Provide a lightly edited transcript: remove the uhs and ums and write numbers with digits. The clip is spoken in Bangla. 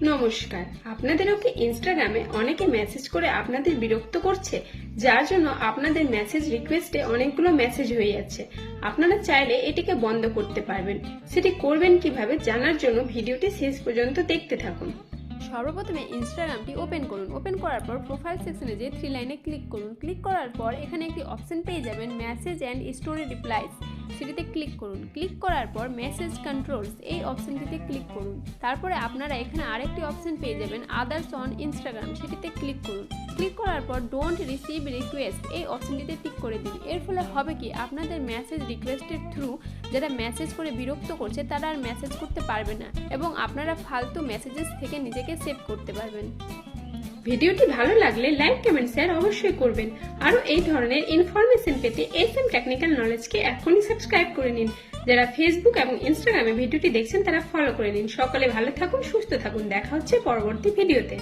নমস্কার। আপনাদেরও কি ইনস্টাগ্রামে অনেকে মেসেজ করে আপনাদের বিরক্ত করছে, যার জন্য আপনাদের মেসেজ রিকোয়েস্টে অনেকগুলো মেসেজ হয়ে যাচ্ছে? আপনারা চাইলে এটিকে বন্ধ করতে পারবেন। সেটি করবেন কিভাবে জানার জন্য ভিডিওটি শেষ পর্যন্ত দেখতে থাকুন। সর্বপ্রথমে ইনস্টাগ্রামটি ওপেন করুন। ওপেন করার পর প্রোফাইল সেকশনে যে থ্রি লাইনে ক্লিক করুন। ক্লিক করার পর এখানে একটি অপশন পেয়ে যাবেন মেসেজ অ্যান্ড স্টোরি রিপ্লাইস, সেটিতে ক্লিক করুন। ক্লিক করার পর মেসেজ কন্ট্রোলস এই অপশনটিতে ক্লিক করুন। তারপরে আপনারা এখানে আরেকটি অপশন পেয়ে যাবেন আদার্স অন ইনস্টাগ্রাম, সেটিতে ক্লিক করুন। ক্লিক করার পর ডোন্ট রিসিভ রিকোয়েস্ট এই অপশনটিতে টিক করে দিন। এর ফলে হবে কি, আপনাদের মেসেজ রিকোয়েস্টের থ্রু যারা মেসেজ করে বিরক্ত করছে তারা আর মেসেজ করতে পারবে না এবং আপনারা ফালতু মেসেজেস থেকে নিজেকে সেভ করতে পারবেন। ভিডিওটি ভালো লাগলে লাইক, কমেন্ট, শেয়ার অবশ্যই করবেন। আরো এই ধরনের ইনফরমেশন পেতে এসএম টেকনিক্যাল নলেজকে এখনই সাবস্ক্রাইব করে নিন। যারা ফেসবুক এবং ইনস্টাগ্রামে ভিডিওটি দেখছেন তারা ফলো করে নিন। সকলে ভালো থাকুন, সুস্থ থাকুন। দেখা হচ্ছে পরবর্তী ভিডিওতে।